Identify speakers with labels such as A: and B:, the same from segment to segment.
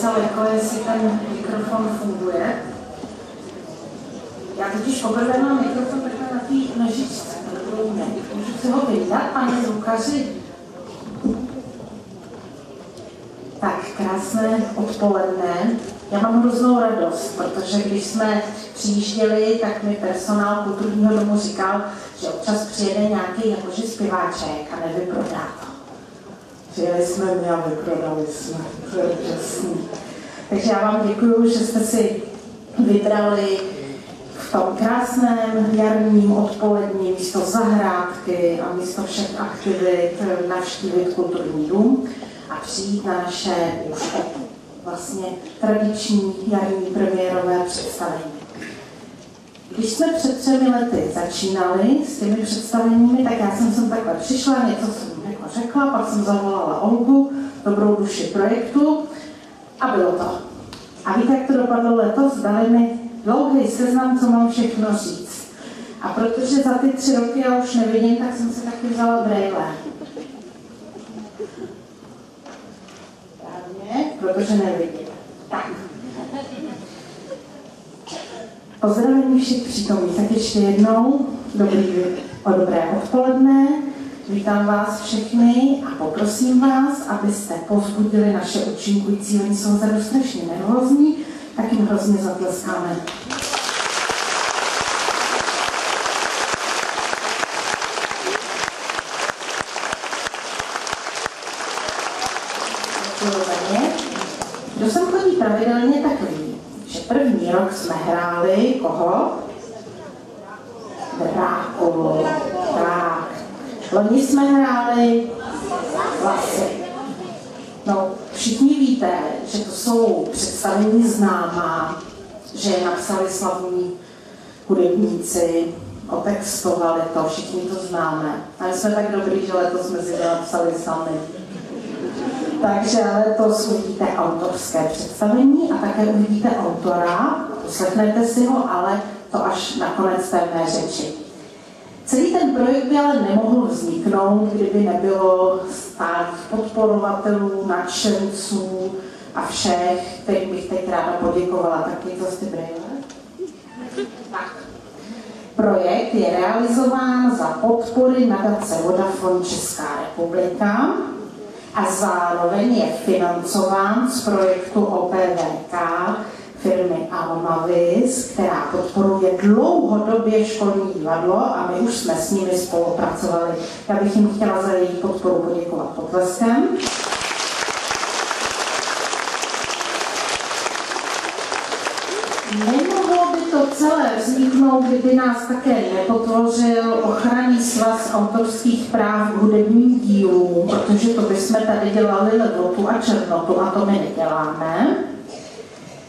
A: velice lehko, jestli ten mikrofon funguje. Já totiž poprvé mám mikrofon takhle na té nožičce. Můžu si ho vydat, pane zvukaři? Tak, krásné odpoledne. Já mám hroznou radost, protože když jsme přijížděli, tak mi personál kulturního domu říkal, že občas přijede nějaký jakože zpěváček a nevyprodá to. Přijeli jsme my a vyprodali jsme. To je úžasný. Takže já vám děkuju, že jste si vybrali v tom krásném jarním odpolední místo zahrádky a místo všech aktivit navštívit kulturní dům a přijít na naše už vlastně tradiční jarní premiérové představení. Když jsme před 3 lety začínali s těmi představeními, tak já jsem sem takhle přišla, něco jsem jako řekla, pak jsem zavolala Olgu, dobrou duši projektu a bylo to. A víte, jak to dopadlo letos? Dali mi dlouhý seznam, co mám všechno říct. A protože za ty 3 roky já už nevidím, tak jsem si taky vzala brejle. Právě, protože nevidím. Tak. Pozdravení všech přítomných. Tak ještě jednou dobré odpoledne. Vítám vás všechny a poprosím vás, abyste povzbudili naše účinkující. Oni jsou vzadu strašně nervózní, tak jim hrozně zatleskáme. Kdo sem chodí pravidelně, tak ví, že první rok jsme hráli koho? Drákulu. Tak. Loni jsme hráli Vlasy. No, všichni víte, že to jsou představení známá, že je napsali slavní hudebníci, otextovali to, všichni to známe. A my jsme tak dobrý, že letos jsme si to napsali sami. Takže letos uvidíte autorské představení a také uvidíte autora, poslechnete si ho, ale to až na konec té mé řeči. Celý ten projekt by ale nemohl vzniknout, kdyby nebylo stálých podporovatelů, nadšenců a všech, kterým bych teď ráda poděkovala. Tak je to z ty brýle? Tak. Projekt je realizován za podpory nadace Vodafone Česká republika a zároveň je financován z projektu OPVK firmy Almavis, která podporuje dlouhodobě školní divadlo a my už jsme s nimi spolupracovali. Já bych jim chtěla za jejich podporu poděkovat potleskem. Nemohlo by to celé vzniknout, kdyby nás také nepodpořil Ochranný svaz autorských práv k hudebním dílům, protože to bychom tady dělali ledotu a černotu a to my neděláme.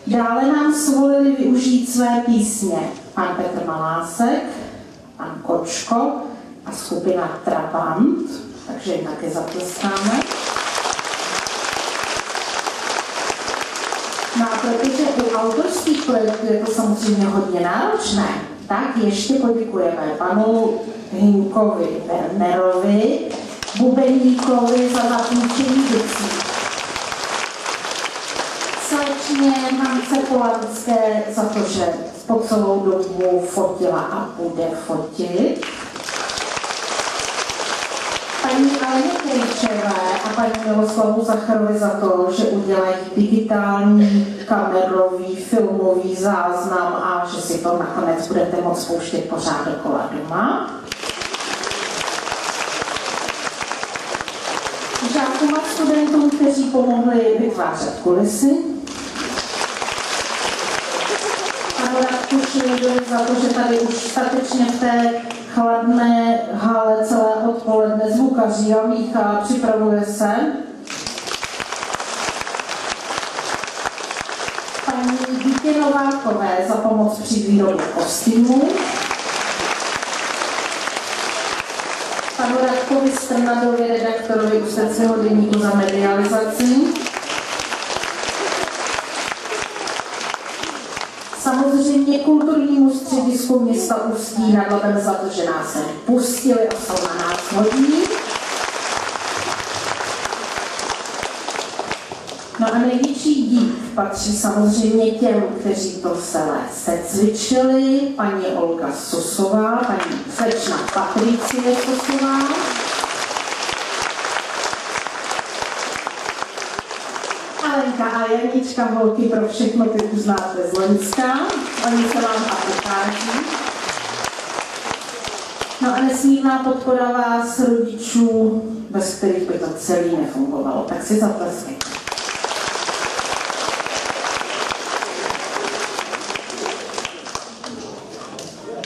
A: Dále nám svolili využít své písně pan Petr Malásek, pan Kočko a skupina Trabant, takže jim taky zatleskáme. No a protože u autorských projektů je to samozřejmě hodně náročné, tak ještě poděkujeme panu Hinkovi Wernerovi, bubeníkovi za zapůjčení bicí. Slečně Mance Polanské za to, že po celou dobu fotila a bude fotit. Paní Aleně Kejčové a paní Miloslavu Zacharovi za to, že udělají digitální, kamerový, filmový záznam a že si to nakonec budete moct pouštět pořád dokola doma. Žákům a studentům, kteří pomohli vytvářet kulisy. Panu Radku Šildovi za to, že tady už statečně v té chladné hale celé odpoledne zvukaří a míchá, připravuje se. Paní Dítě Novákové za pomoc při výrobě kostýmů. Panu Radkovi Strnadovi, redaktorovi Ústeckého deníku za medializaci. Samozřejmě kulturnímu středisku města Ústí nad Labem za to, že nás sem pustili a jsou na nás hodní. No a největší dík patří samozřejmě těm, kteří to celé secvičili, paní Olga Sosová, paní slečna Patricie Sosová, Alenka a Janička, holky pro všechno, ty už znáte z Loňska, oni se vám pak ukáží. No a nesmírná podpora vás, rodičů, bez kterých by to celý nefungovalo. Tak si zatleskejte.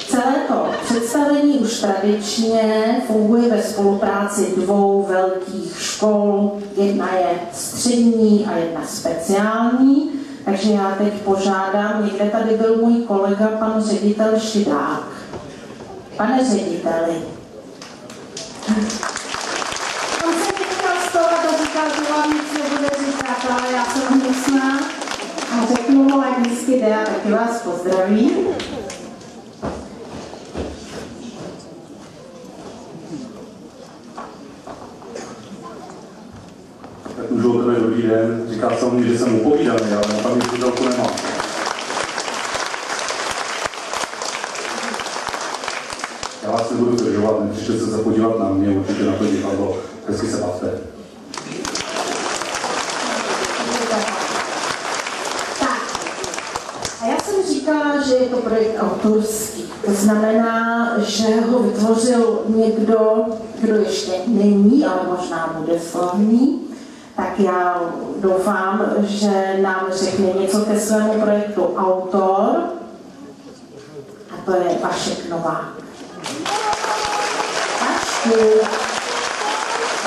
A: Celé to představení už tradičně funguje ve spolupráci dvou velkých škol. Jedna je střední a jedna speciální. Takže já teď požádám, někde tady byl můj kolega, pan ředitel Šidák. Pane řediteli. On se nechtěl stovat a říkal, že vám nic nebude říkat, ale já jsem hnusná a řeknu mu, ať vždycky jde a taky vás pozdravím.
B: Tak můžu o tebe dobrý den, říká se mi, že jsem upovídaný, ale na paměť učitelku nemám. Já vás nebudu zdržovat, nepřišli se podívat na mě, určitě na to divadlo, hezky se bavte.
A: Tak, a já jsem říkala, že je to projekt autorský. To znamená, že ho vytvořil někdo, kdo ještě není, ale možná bude slavný. Tak já doufám, že nám řekne něco ke svému projektu autor. A to je Vašek Novák. Vašku,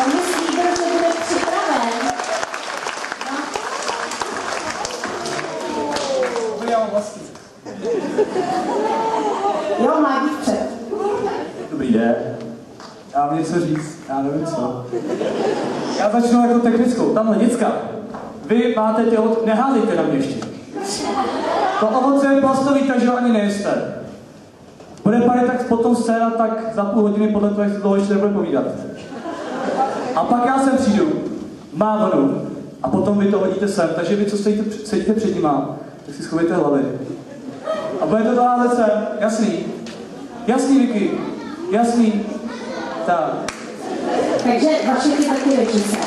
A: on mi slíbil, že bude připraven. Jo, mladí vpřed.
C: Dobrý den. Já mám něco říct, já nevím co. Já začnu jako technickou. Tamhle, děcka. Vy máte tělo, neházejte na mě ještě. To ovoce je plastový, takže ho ani nejeste. Bude pady tak potom scéna, tak za půl hodiny podle toho, jak se dlouho ještě nebude povídat. A pak já sem přijdu, mávnu, a potom vy to hodíte sem, takže vy, co sedíte před nima, tak si schovejte hlavy. A budete to házet sem, jasný? Jasný, Vicky, jasný. Tak.
A: Takže Vašek je taky režisér.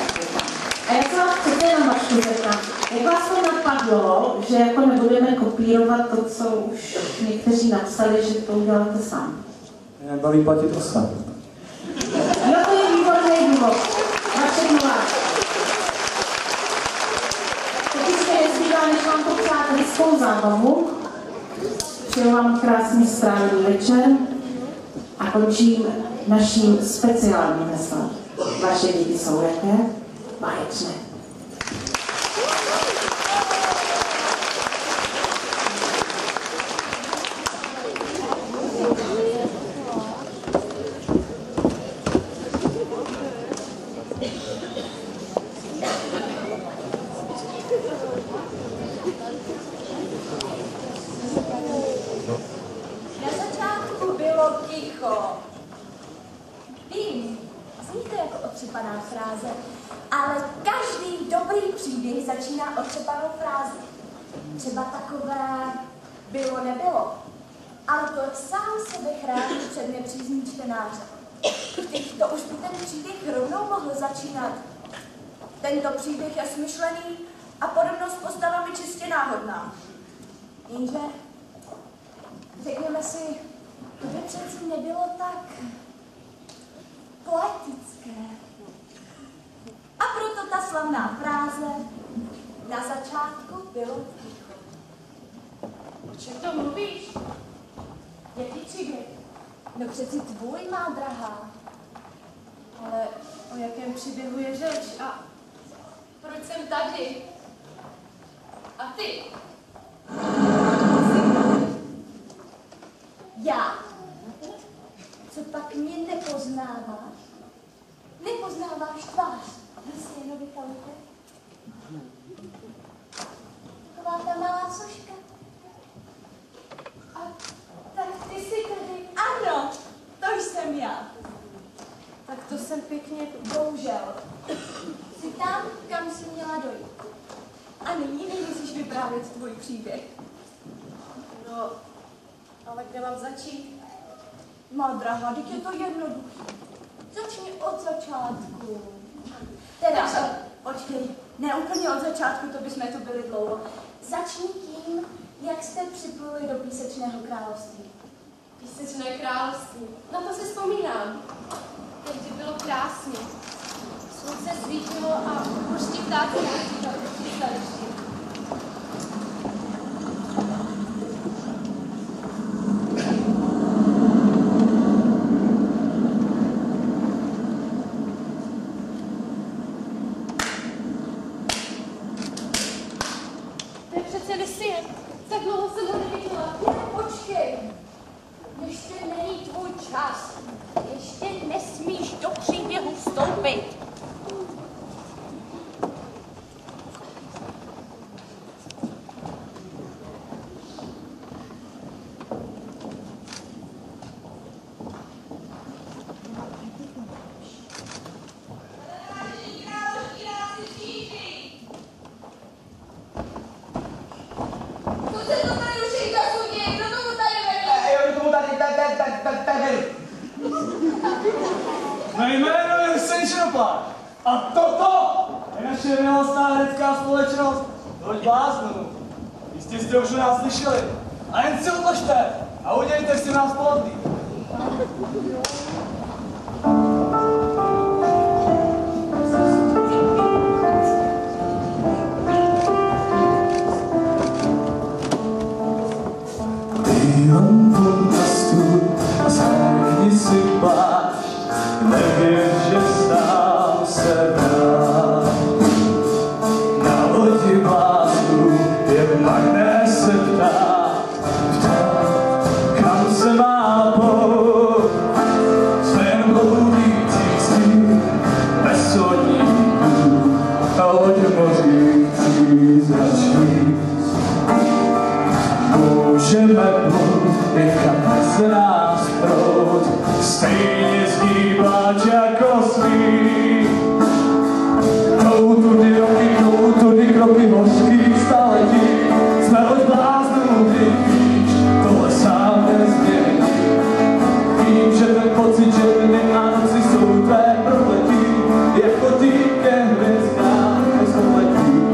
A: A jak se vás chcete jenom Vašku zeptat, jak vás to napadlo, že jako nebudeme kopírovat to, co už někteří napsali, že to uděláte sám?
C: Mě nebaví platit osa.
A: Jo, to je výborný důvod. Vašek Novák. Teď už mě nezbývá, než vám popřát hezkou zábavu. Přeju vám krásný strávný večer a končím naším speciálním heslem. Vaše děti jsou jaké? Báječné.
D: Na začátku bylo ticho. Vím, zní to jako otřepaná fráze, ale každý dobrý příběh začíná otřepanou frází. Třeba takové bylo nebylo. Autor sám sebe chrání před nepřízní čtenáře. To už by ten příběh rovnou mohl začínat. Tento příběh je smyšlený a podobnost s postavami čistě náhodná. Jenže, řekněme si, to by přeci nebylo tak poetické. A proto ta slavná fráze na začátku bylo ticho. O čem to mluvíš? Jaký příběh? No přeci tvůj, má drahá. Ale o jakém příběhu je řeč? A proč jsem tady? A ty? Já? Co pak mě nepoznáváš? Nepoznáváš tvář stěnovitelky? Taková ta malá soška. A tak ty jsi tady? Ano, to jsem já. Tak to jsem pěkně, bohužel. Jsi tam, kam jsi měla dojít. nyní nemusíš vyprávět tvůj příběh.
E: No, ale kde mám začít?
D: Má drahá, teď je to jednoduché. Začni od začátku. Teda, počkej, ne úplně od začátku, to bychom tu byli dlouho. Začni tím, jak jste připluli do Písečného království.
E: Písečné království. Na to si vzpomínám. Tehdy bylo krásně. Slunce svítilo a hořští ptáci nalézali do přístaniště. To je přece Lucie. Tak dlouho jsem ho neviděla.
D: Ne, počkej. Ještě není tvůj čas. Ještě nesmíš do příběhu vstoupit.
C: Mé jméno je Hussein Šroplák. A toto je naše milostná herecká společnost Loď bláznů. Jistě jste už o nás slyšeli. A jen si odložte a udělejte si nás plodný. Jenom podcastu a zahni si plášť, nevěř, že sám se vrát. Na lodi bláznů jen magnes se ptá, kam se má plout. Jsme jen bloudící stín, bez sodníků a loď moří přízračných. Můžeme plout, kam se nás proud, stejně zhýbáč jako svý. Jdou tudy kroky hořkých staletí, jsme loď bláznů, kdy víš, tohle sám nezmění. Vím, že ten pocit, že dny a noci jsou tvé prokletí, jako ty ke hvězdám nezletí.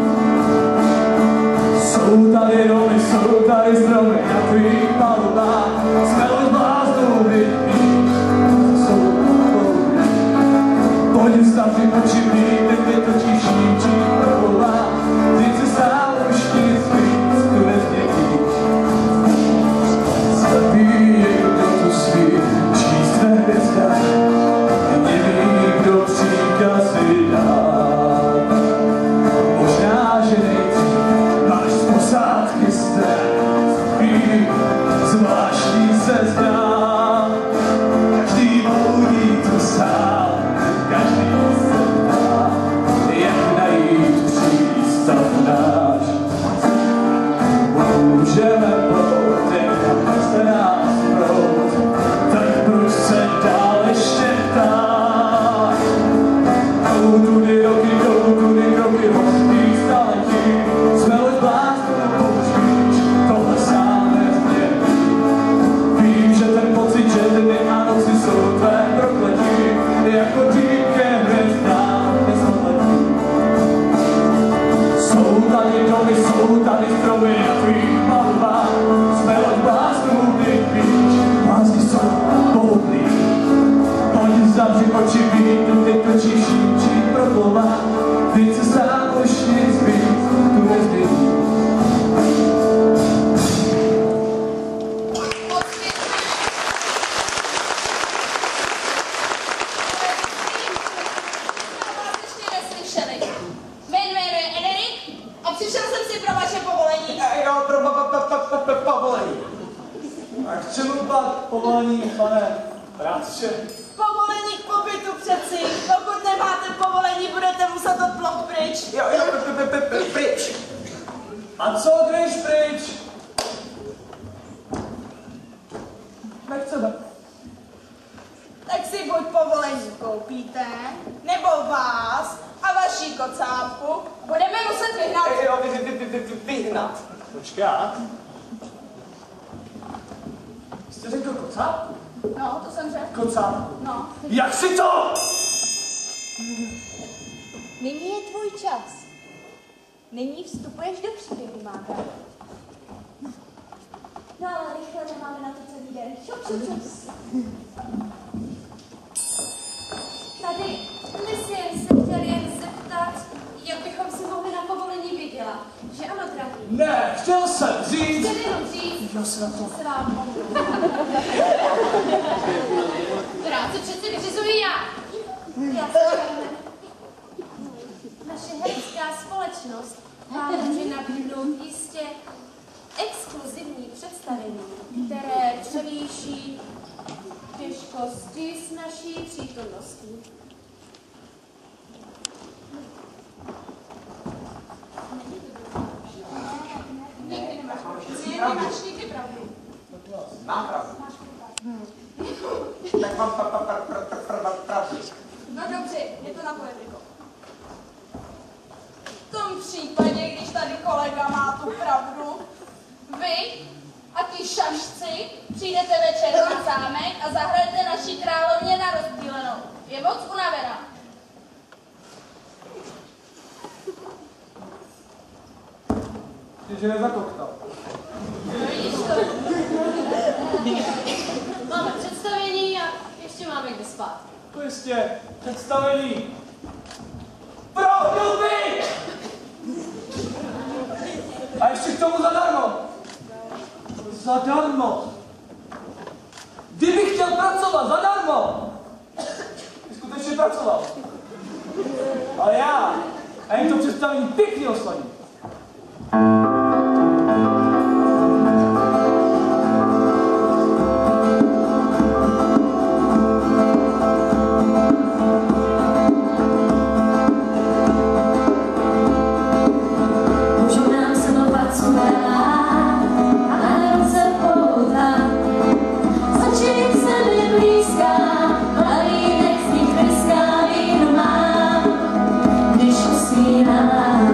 C: Jsou tady domy, jsou tady stromy na tvých palubách, jsme loď bláznů, kdy víš, to jsou pokoutní. Pojď stavři oči mít, teď je totiž ničí proplová, ty se sám už nic víc tu nezměníš. Slepý je, kdo tu svý, číst ve hvězdách, neví, kdo příkazy dá. Možná, že nejdřív máš z posádky strach, zvláštní se zdá. Každý bloudí tu sám, každý se ptá, jak najít přístav náš. Můžeme plout, kam se nás proud, tak proč se dál ještě ptát? Jdou tudy roky hořkých staletí, jsme loď bláznů, už víš, tohle sám nezmění. Vím, že ten pocit, že dny a noci jsou tvé prokletí, jako dým ke hvězdám nezletí. Jsou tady domy, jsou tady stromy na tvých palubách, jsme loď bláznů, kdy víš, blázni jsou pohodlí. Pojď zavři oči, víc, ty točíš ničí proplová, teď se sám už nic víc tu nezmění. A k čemu pak povolení, pane bratře?
F: Povolení k pobytu přeci. Pokud nemáte povolení, budete muset odplout pryč.
C: Jo, pryč. A co když pryč? Nechceme.
F: Tak si buď povolení koupíte, nebo vás a vaší kocápku budeme muset vyhnat.
C: Jo,
F: vyhnat.
C: Počkat. Jste řekl kocápku?
D: No, to jsem řekl.
C: Kocápku.
D: No.
C: Jak si to?
D: Nyní je tvůj čas. Nyní vstupuješ do příběhu, mága. No ale rychle, nemáme na to celý den. Šup, šup, šup. Tady Lucien se chtěl jen zeptat, jak bychom si mohli na povolení vydělat. Že ano, drahý?
C: Ne, chtěl jsem říct.
D: Chtěl jenom říct,
C: Já se na to.
D: že se vám omlouvám.
E: Práci přeci vyřizuji já.
D: Já se čekám. Naše herecká společnost vám může nabídnout jistě exkluzivní představení, které převýší těžkosti s naší přítomností.
F: Nikdy pravdu. Mám pravdu. Tak mám pravdu.
D: No dobře, je to na politiku.
F: V tom případě, když tady kolega má tu pravdu, vy a ti šašci přijdete večer na zámek a zahrajete naší královně na rozptýlenou. Je moc unavená.
C: Že nezakoktal.
E: Máme představení a ještě máme kde spát.
C: To jistě představení. Pro hluby! A ještě k tomu zadarmo. Zadarmo. Kdybych chtěl pracovat zadarmo, bych skutečně pracoval. Ale já jim to představení pěkně oslavím.
G: Když usínám,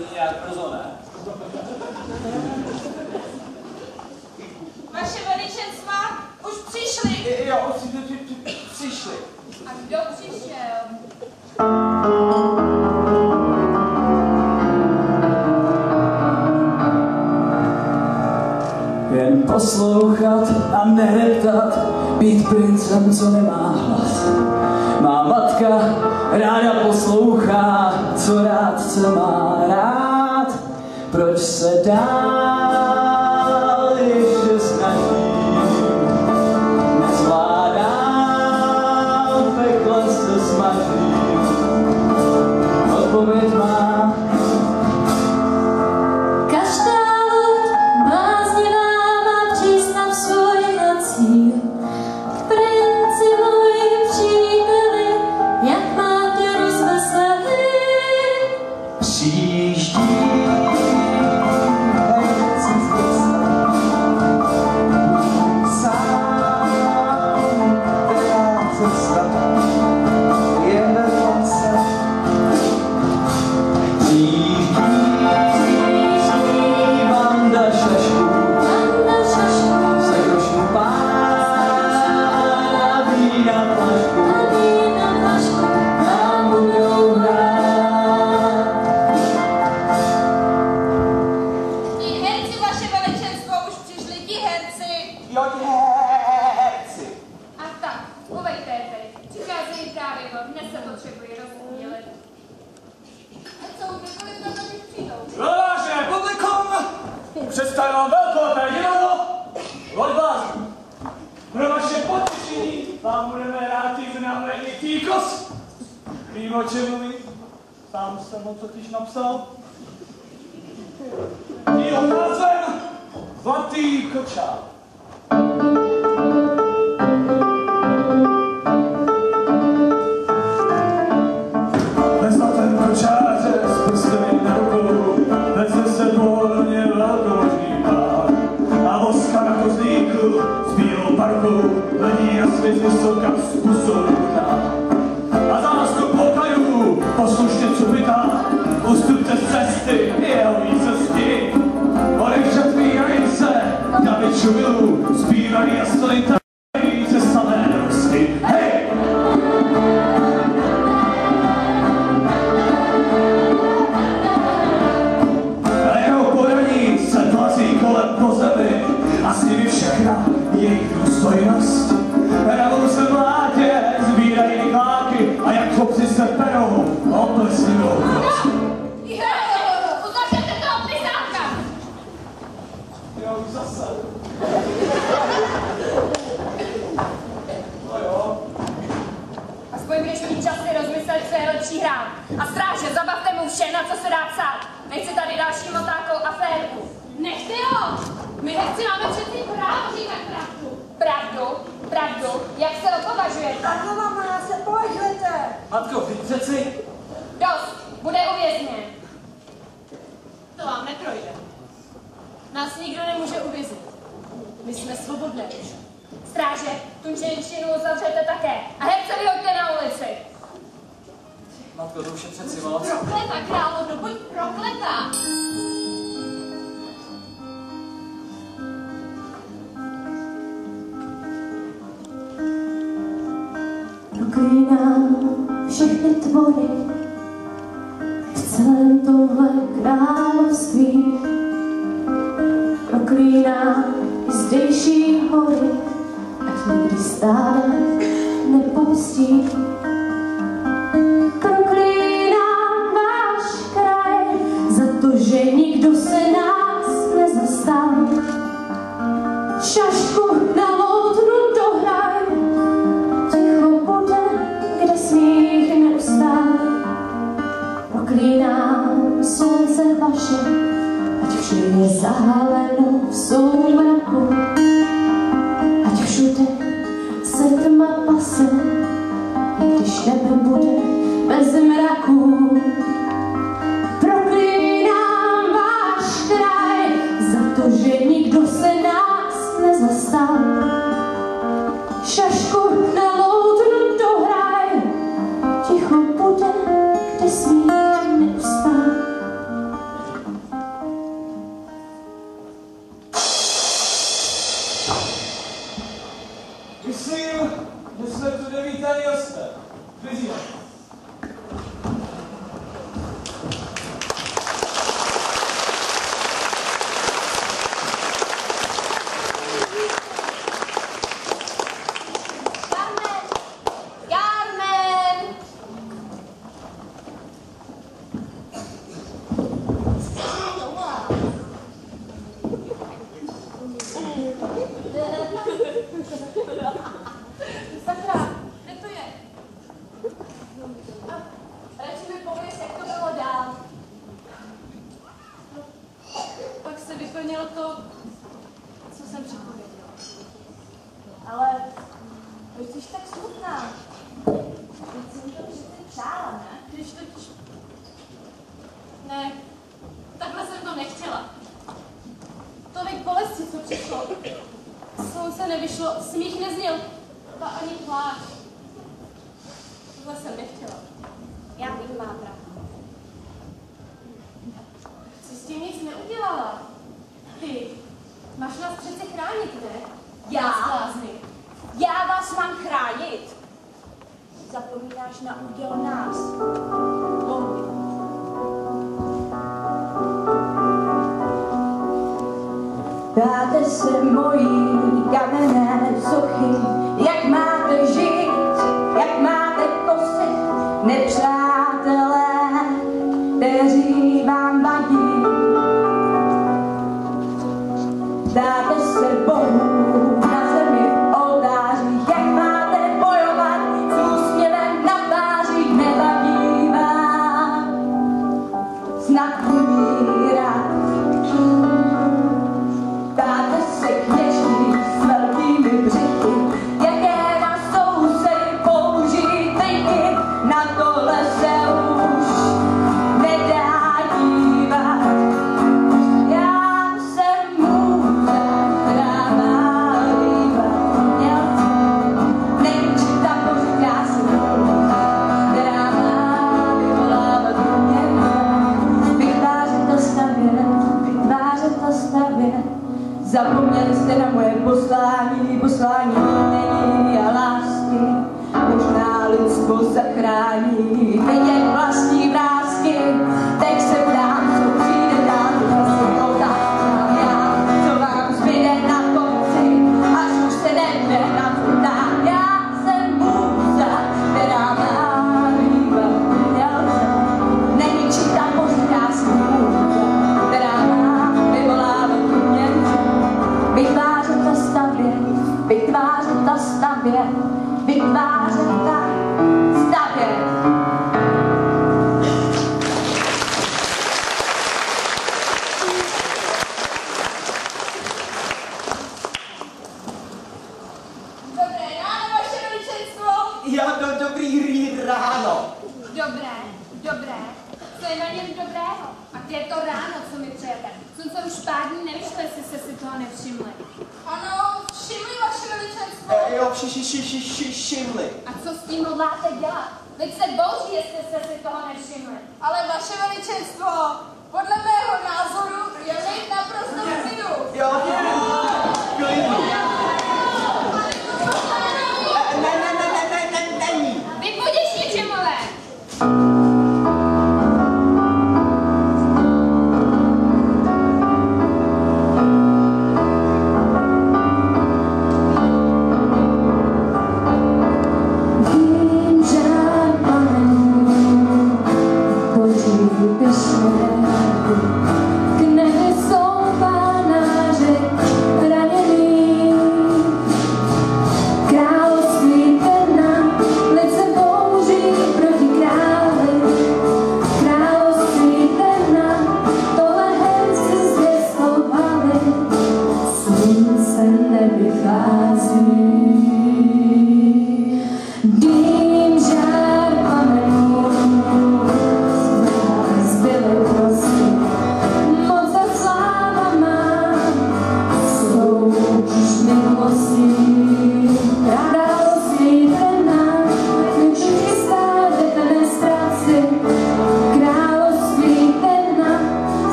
C: není nějak brzo, ne?
F: Vaše veličenstva už přišli.
C: Jo, přišli.
F: A kdo přišel?
C: Jen poslouchat a nereptat, být princem, co nemá hlas. Má matka ráda poslouchá, co rádce má rád. Proč se dál ještě snažím? Nezvládám, pekle se smažím. Odpověď má
G: všechny tvory v celém tomhle království. Proklíná i zdejší hory, ať nikdy stále nepustí. Proklínám váš kraj za to, že nikdo se nás nezastal. Šašku na loutnu dohraj, ticho bude, kde smích neustál. Proklínám slunce vaše, ať vše je zahaleno v soumraku, ať všude se tma pase, i když nebe bude bez mraku. Proklínám váš kraj za to, že nikdo se nás nezastal. Šašku na loutnu dohraj, ticho bude, kde smích neustál.
C: Prosím, že jsme tu nevítaní hosté. Vyzývám.
E: Sakra, kde to je? A radši mi pověz, jak to bylo dál. No, pak se vyplnilo to, co jsem předpověděla.
D: Ale proč jsi tak smutná? Teď jsem to přece přála, ne?
E: Když totiž... Ne, takhle jsem to nechtěla. Tolik bolesti, co přišlo. Slunce nevyšlo, smích nezněl, a ani pláč. Tohle jsem nechtěla.
D: Já vím, má pravdu.
E: Jsi s tím nic neudělala. Ty, máš nás přece chránit, ne?
D: Já?
E: Blázny.
D: Já vás mám chránit. Zapomínáš na úděl nás. Bomby.
G: Dáte se mojí kamenné sochy, jak máte žít, jak máte kosit, nepřátelé, kteří vám vadí. Dáte se Bohu na zemi v oltářích, jak máte bojovat s úsměvem na tvářích, nevadí vám snad umírat. Dáte se kněží s velkými břichy, jaké na sousedy použijí triky, na tohle se už nedá dívat. Já jsem můza, která má líbat mělce, nečí ta boží krásnou, která má vyvolávat umělce, vytvářet a stavět. Zapomněli jste na moje poslání není a lásky, možná lidstvo zachrání, vidět vlastní vrásky, teď se ptám, co přijde dál, co otázám já, co vám zbyde na konci, až už se nejde na to dát. Já jsem můza, která má líbat mělce, není čítá boží krásný můza, která má vyvolávat umělce. Vytvářet a stavět, vytvářet a stavět, vytvářet a stavět.
F: Dobré ráno, vaše veličenstvo.
H: Dobrý ráno.
E: Dobré. Co je na něm dobrého? A kde je to ráno, co mi přejete? Slunce už pár dní nevyšlo, jestli jste si toho nevšimli.
F: Ano, všimli, vaše veličenstvo.
H: Jo, všimli.
E: A co s tím hodláte dělat? Teď se bouří, jestli jste si toho nevšimli.
F: Ale vaše veličenstvo, podle mého názoru je lid naprosto v klidu.
H: Jo, klidu. Není.
E: Vy budeš ničemové!
G: Vím, že panem boží pyšné, k nebi jsou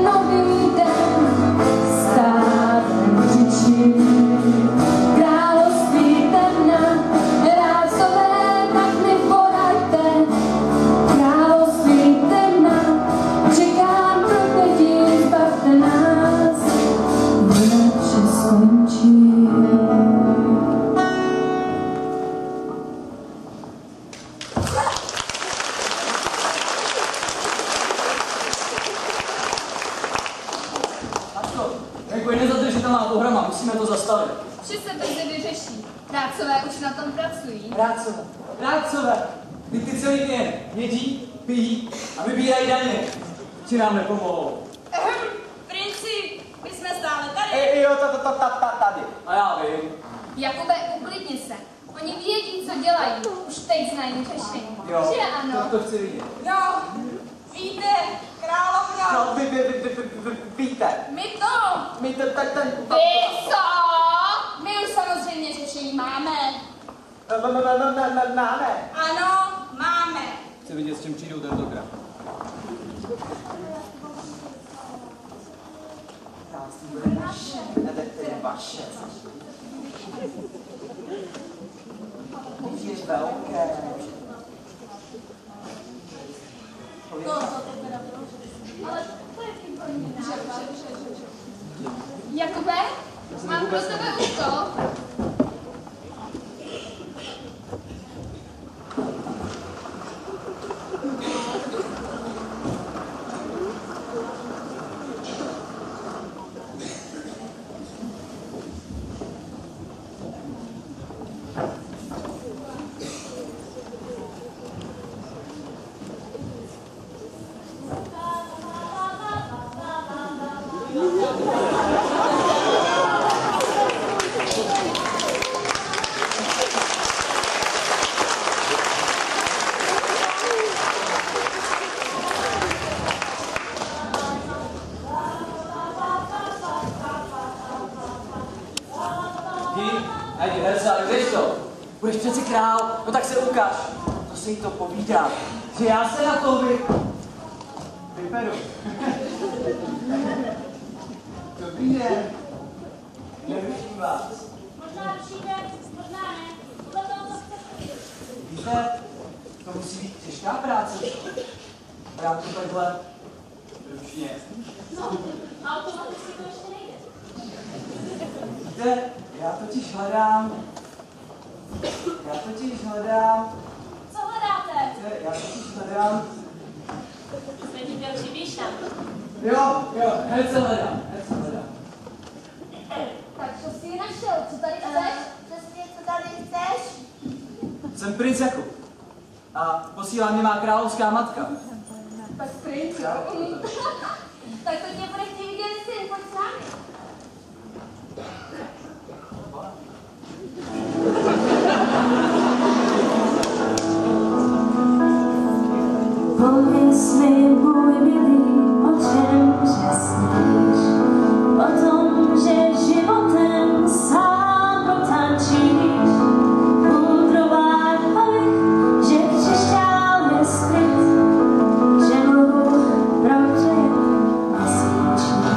G: nový den, stávem křičí. Království temna, rázové, tak mi poraďte. Království temna, čekám prokletí, zbavte nás, vše skončí.
C: Jako je nezadržitelná pohroma, musíme to zastavit.
F: Vše se brzy vyřeší. Prácové už na tom pracují.
C: Rádcové, ty celý den jedí, pijí a vybírají daně. Ti nám nepomohou.
F: Princi, my jsme stále tady.
H: Jo, tady.
C: A já vím.
F: Jakube, uklidni se. Oni vědí, co dělají. Už teď znají řešení.
C: Jo,
F: Že ano?
C: to chci vidět.
F: Jo, víte, královna.
H: No, víte.
F: My to.
H: My ten...
F: Vy co? My už samozřejmě řešení máme.
H: Máme.
F: Ano, máme.
C: Chci vidět, s čím přijdou tentokrát.
H: Království bude naše. Ne, tedy vaše. Je velké.
F: Jakube, mám pro tebe úkol.
C: Najdi herce, ale kdež to? Budeš přeci král, no tak se ukáž. To se jí to povídá, že já se na to vyperu. Dobrý den. Neruším vás.
F: Možná přijde, možná ne. Podle toho, co chcete.
C: Víte, to musí být těžká práce. A já to takhle ručně.
F: No, automaticky to ještě nejde.
C: Víte, já totiž hledám.
F: Co hledáte?
C: Víte, já totiž hledám.
F: Jste ti měl přibíšat.
C: Jo, herce hledám.
F: Tak co jsi ji našel? Co tady chceš? Přesně, co tady chceš?
C: Jsem princ Jakub. A posílá mě má královská matka.
F: Tak princ, jo? Tak to tě bude chtít vidět syn, pojď s námi.
G: Pověz mi, můj milý, o čem přesníš, o tom, že životem sám protančíš. Pudrovat abych, že křišťál je skryt, že mluvu prohřeje a svíčí.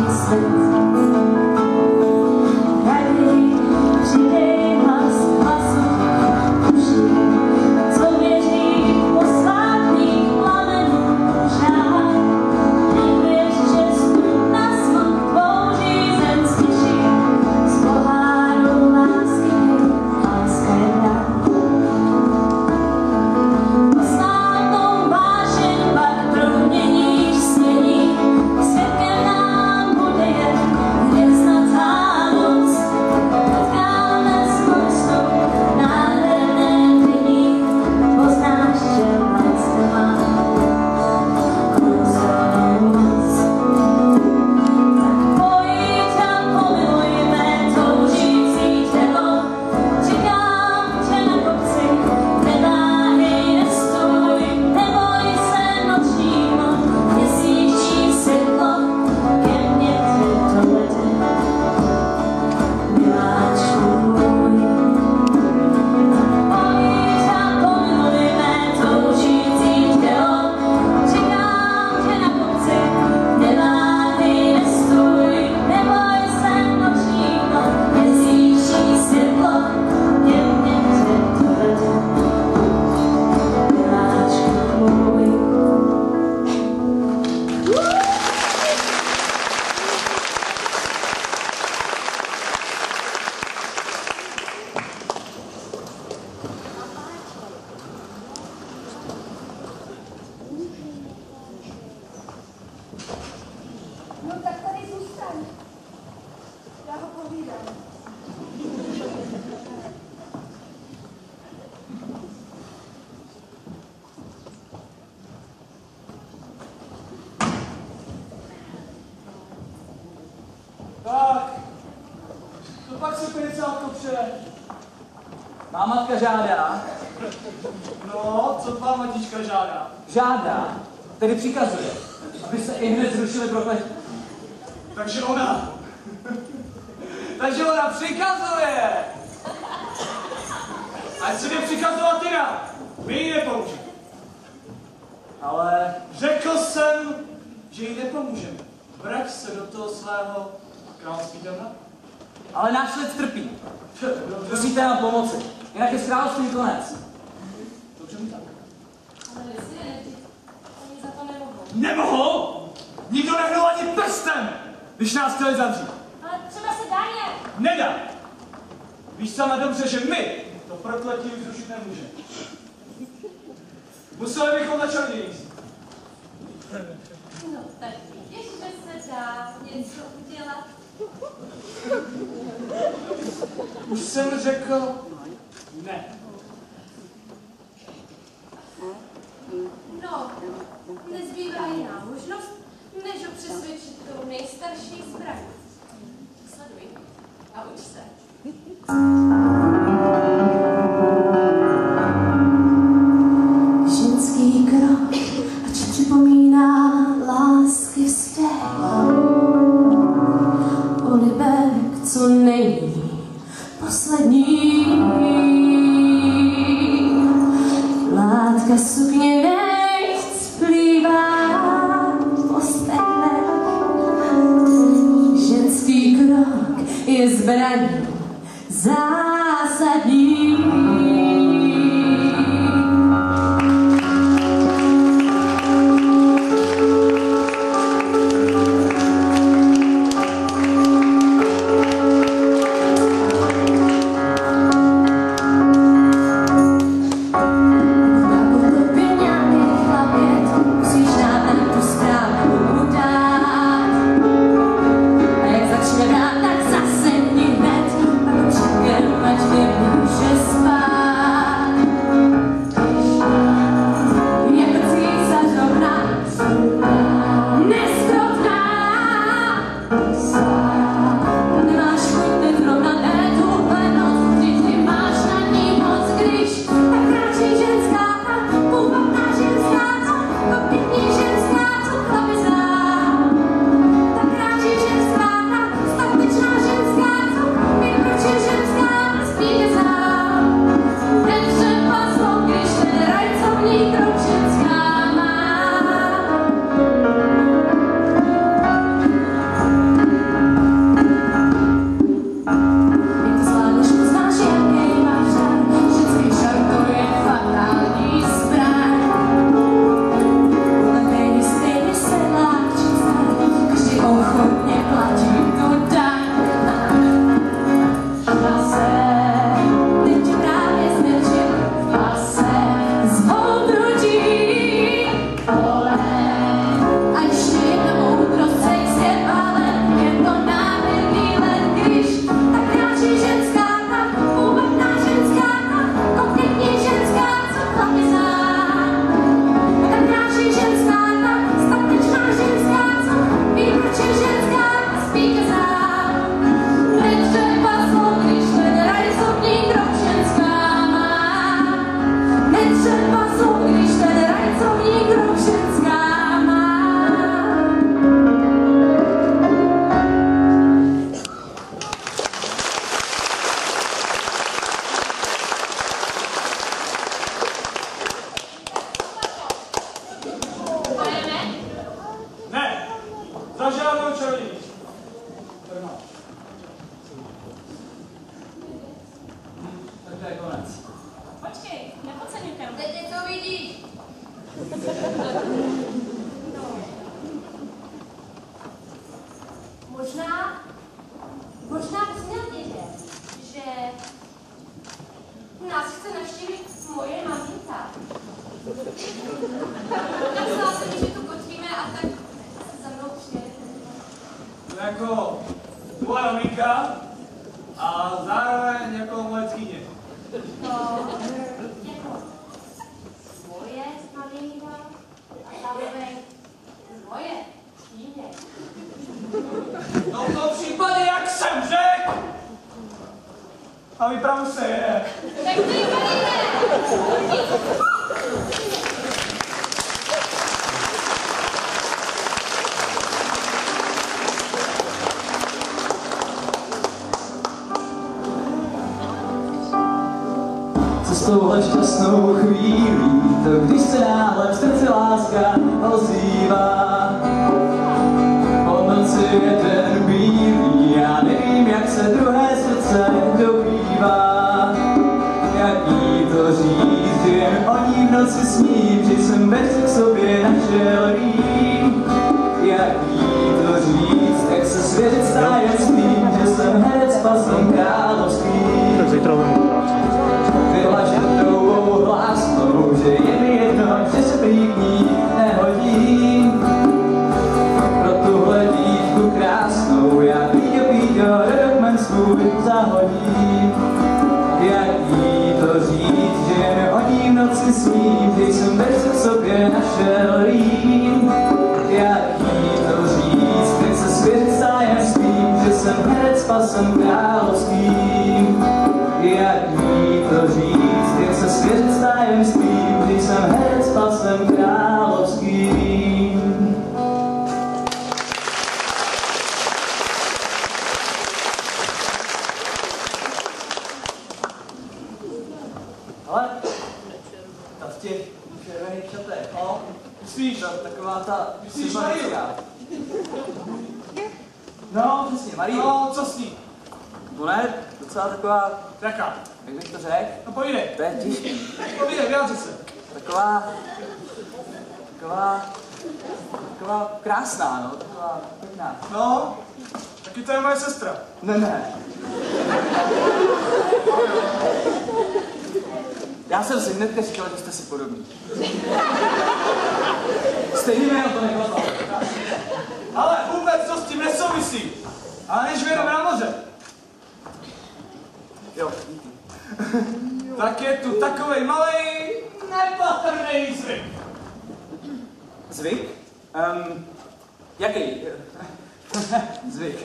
D: Zůstaň. Já ho povídám.
C: Tak, to pak se penicátko pře. Má matka žádá. No, co tvá matička žádá? Žádá, tedy přikazuje, aby se i hned zrušili prokletí. Takže ona přikazuje! Ať se nepřikazovat teda, my jí nepomůžeme. Ale řekl jsem, že jí nepomůžeme. Vrať se do toho svého království domna. Ale náš lid trpí. Musíte nám pomoci, jinak je s královstvím konec. Dobře mi tak.
E: Ale Lucie, oni za to nemohou.
C: Nemohou? Nikdo nehnul ani prstem, když nás chtěli zavřít.
D: Ale třeba se dá nějak.
C: Nedá. Víš sama dobře, že my to prokletí už zrušit nemůžeme. Museli bychom na čarodějnictví.
E: No tak vidíš, že se dá něco udělat.
C: Už jsem řekl ne.
E: No, nezbývá jiná možnost, než ho přesvědčit tou nejstarší zbraní. Sleduj a uč se.
G: Ženský krok, ač připomíná lásky vztek. Polibek, co není poslední. Látka sukně nechť splývá po stehnech. Ženský krok je zbraní zásadní.
E: Možná bys měl vědět, že nás chce navštívit moje maminka. Napsala jsem mi, že tu kotvíme a tak za mnou přijedete.
C: jako tvoje maminka a zároveň jako moje tchýně.
E: Jako svoje maminka a zároveň moje tchýně.
C: No v tom případě, jak jsem řekl, a vypravu se je.
E: Tak to je
I: S touhle šťastnou chvílí, to když se náhle v srdci láska ozývá. Po noci je ten bílý, já nevím, jak se druhé srdce dobývá. Jak jí to říct, jen o ní v noci sním, že jsem bez k sobě našel rým. Jak jí to říct, jak se svěřit s tajemstvím, že jsem herec pasem královským.
J: Tak zítra vemu práci.
I: Byla štětou hlásnou, že je mi jedno, že se prý k ní nehodím. Pro tuhle dívku krásnou já Píďo, dokument svůj zahodím. Jak jí to říct, že jen o ní v noci sním, že jsem bez v sobě našel rým. Jak jí to říct, nech se svěřit s tajemstvím, že jsem herec pasem královským. Jak jí to říct, jak se svěřit s tajemstvím, když jsem herec pasem královským. Ale ta v těch červených šatech,
C: Myslíš?
I: taková ta
C: Myslíš Mariu?
I: No, přesně, Mariu.
C: No, co s ní?
I: To ne, docela taková,
C: Jaká?
I: jak bych to řekl,
C: No povídej.
I: to je těžký.
C: Povídej, vyjádři se.
I: Taková krásná, no, taková pěkná.
C: No, taky to je moje sestra.
I: Ne. Já jsem si hnedka říkal, že jste si podobní. Stejný jméno to nebylo.
C: Ale vůbec to s tím nesouvisí. Ale než vyjedeme na moře,
I: Jo.
C: tak je tu takovej malej, nepatrný zvyk.
I: Zvyk? Jaký? Zvyk.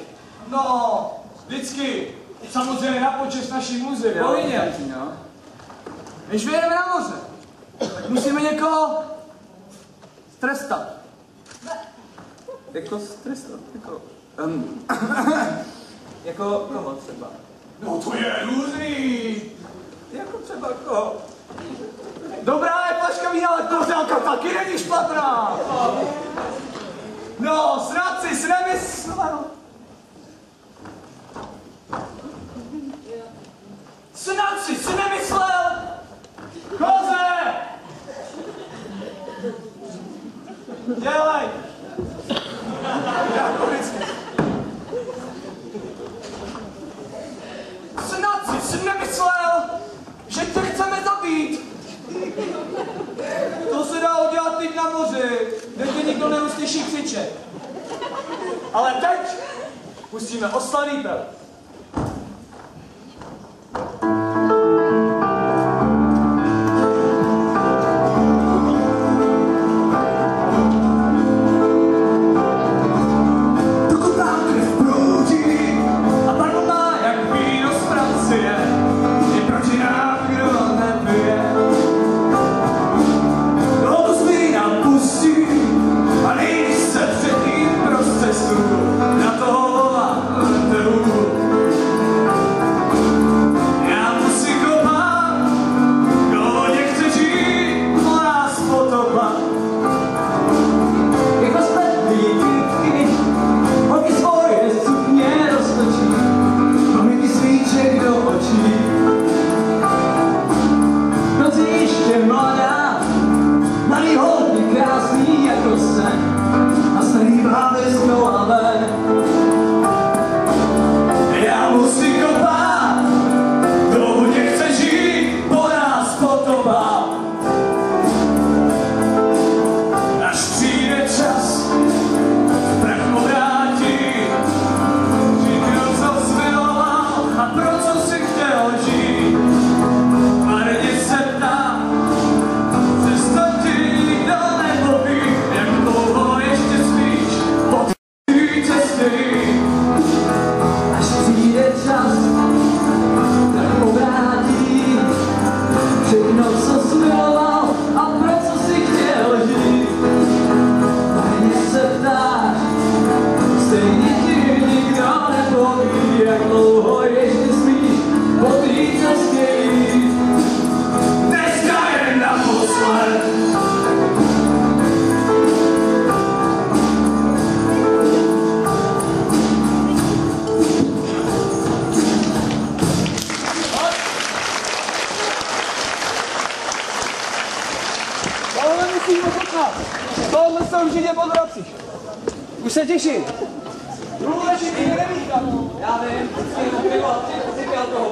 C: No, vždycky, samozřejmě na počest naší muzy,
I: Jo,
C: povinně.
I: no.
C: Než vyjedeme na moře, tak musíme někoho trestat.
I: Jako stresovat, jako... jako koho třeba?
C: No to je různý.
I: Jako třeba koho?
C: Dobrá je flaška vína, ale pořádka taky není špatná. No, snad si nemyslel. Snad si nemyslel. Koze! Dělej. Jako vždycky. Snad si nemyslel, že tě chceme zabít. To se dá udělat teď na moři, kde tě nikdo neuslyší křičet. Ale teď pustíme oslaný pel.
I: A starý blámy z ven. nesmí. Až přijde čas, tak povrátí všechno, co jsi miloval a pro co jsi chtěl žít. A mě se ptáš, stejně ti nikdo nepoví, jak dlouho ještě smíš po té cestě jít. Dneska je naposled.
J: Tohle musím poslouchat. Tohle se určitě podracíš. Už se těším. Důležitý nevíš, kamo. Já vím, ty pěl toho.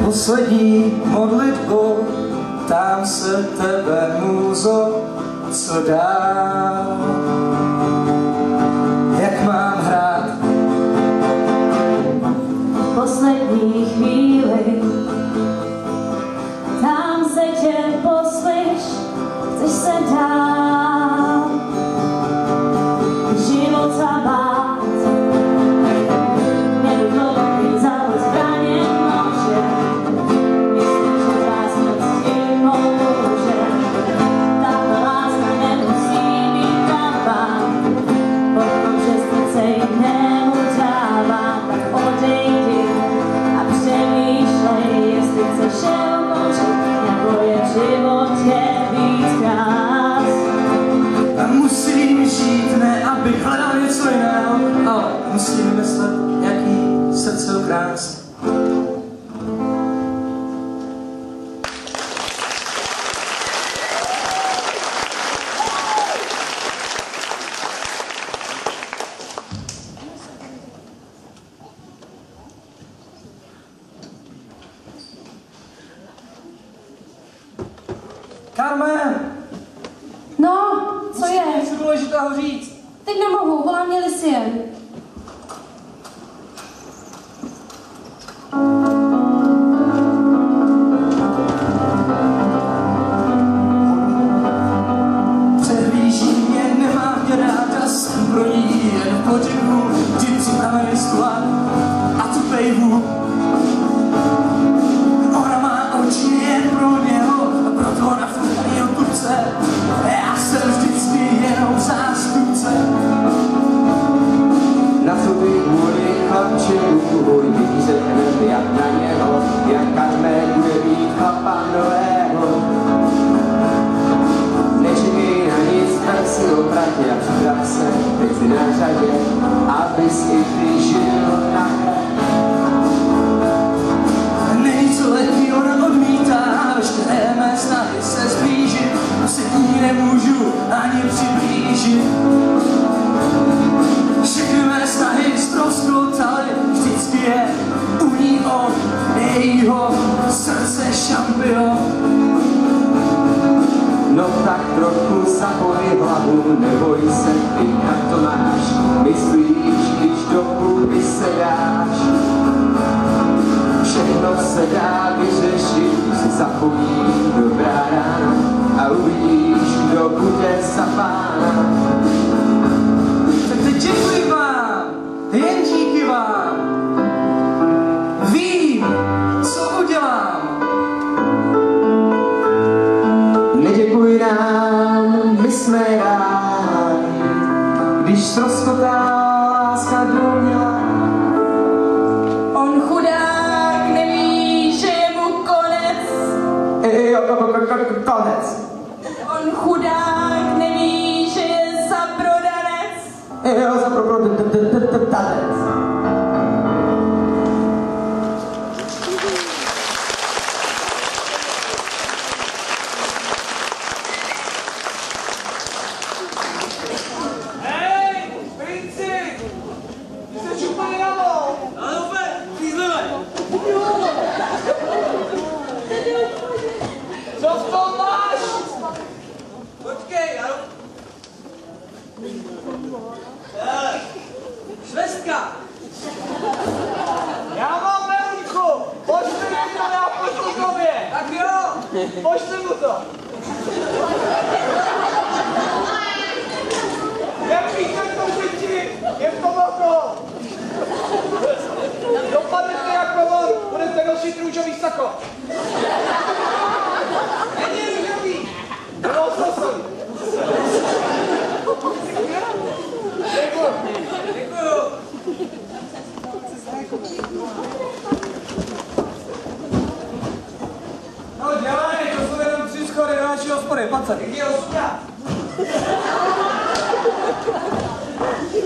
I: Poslední modlitbou, tam se tebe můzo, co dál, jak mám hrát.
G: Poslední chvíli, tam se tě poslyš, chceš se dál, života bát, nenutnou závod zbraně nože, myslím, že zásnout i může, tato láska nemusí být pravá, pokud přesnice jí neudává, tak odejdi a přemýšlej, jestli chceš je ukončit, nebo je v životě víc krás.
I: A musím žít, ne abych hledal něco jiného, ale musím myslet, jaký srdce okrás. Carmen!
K: No, co je?
J: Něco důležitého říct.
K: Teď nemohu, volá mě Lucie.
I: Přehlíží mě, nemá mě ráda, jsem pro ní jen v podivu, ti připravený sklad a tu pejvu. Ona má oči jen pro něho, a proto ona furt o tuce. Já jsem vždycky jenom zástupce.
H: Na sobě kvůli chlapče tvůj vyřízený jak na něho, jak Carmen bude mít chlapa nového. Nečekej na nic, tak si obratě a připrav se, teď si na řadě, abys i ty žil na
I: Není co letí, ona odmítá, veškeré mé snahy se zblížit, se k ní nemůžu ani přiblížit. Všechny mé snahy ztroskotaly, vždycky je u ní on, jejího srdce šampion.
H: no tak trochu zapoj hlavu, neboj se, ty jak to máš, myslíš, když
J: konec.
G: On chudák neví, že je za prodanec.
J: Jo, za prodanec. Pošli mu to! Nepíšte to děti, je v tom oko! Dopadnete jako on, budete nosit růžový sako. Není růžový, bylo sosový. Děkuju. No dělej, to jsou jenom 3 schody do naší hospody, pace. Jak je hospoda?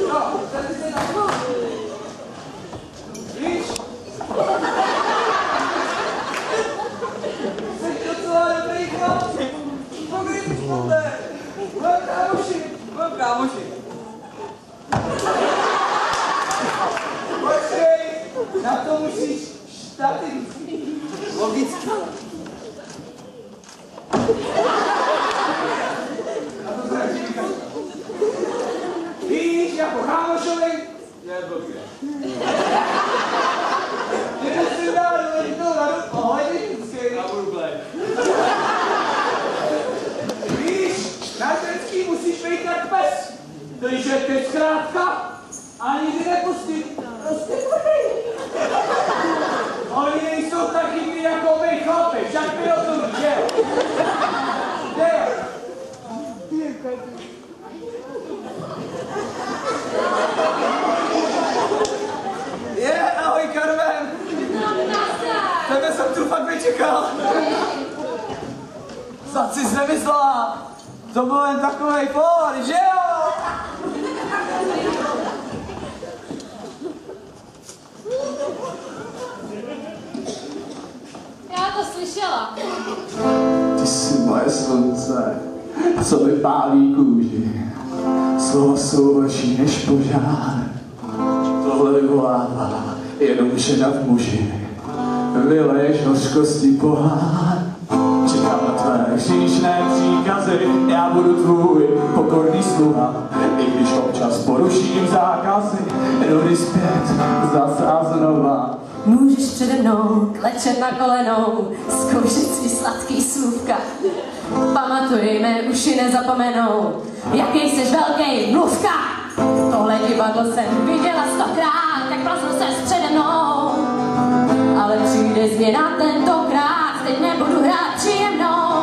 J: No, tady se na to. Víš? Jsi docela dobrý chlapci. Dobrý chlapci. Budem kámoši. Počkej, na to musíš štatinský. Logicky. A to se říká. Víš, jako kámošovi? Je blbě. Ty musím dát jednou radu, ahoj, vždycky. Já budu blej. Víš, na ženský musíš být jak pes. Takže teď zkrátka a nikdy nepustit. Prostě tvrdý. Oni nejsou tak nikdy jako my, chlapi, však my o tom víš, že? Ahoj, Carmen. Tebe jsem tu fakt nečekal. Snad jsi nemyslela. To byl jen takovej pohod, že jo?
E: Já to slyšela.
I: Ty jsi moje slunce, co mi pálí kůži. Slova jsou horší než požár. Tohle vyvolává jenom žena v muži. Vyleješ hořkosti pohár. Čekám na tvé hříšné příkazy, já budu tvůj pokorný sluha. I když občas poruším zákazy, jdu zpět zase a znova.
G: Můžeš přede mnou klečet na kolenou, zkoušet svý sladký slůvka. Pamatuj, mé uši nezapomenou, jaký jsi velký mluvka. Tohle divadlo jsem viděla 100krát, tak prosím se přede mnou. Ale přijde změna tentokrát, teď nebudu hrát příjemnou.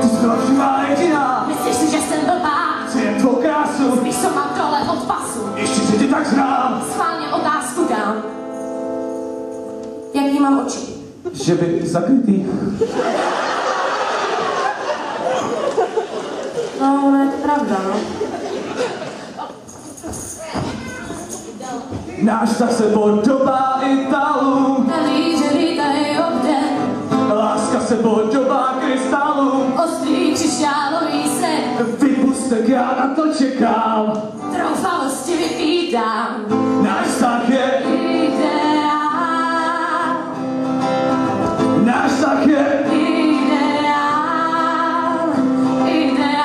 I: Ty jsi byla živá jediná.
G: Myslíš si, že jsem blbá?
I: Chci jen tvou krásu.
G: Spíš co mám dole od pasu.
I: Ještě se ti tak znám.
G: Schválně otázku dám. Jaký mám oči?
I: Že by zakrytý.
G: No, ono je to pravda, no.
I: Náš zase podobá Italů.
G: Talíře lítají obden.
I: Láska se podobá krystalů.
G: Ostrý křišťálový sen.
I: Vypustek, já na to čekám.
G: Troufalosti vypítám.
I: Náš vztah je
G: Ideál.
I: Náš vztah je
G: Ideál. Ideál.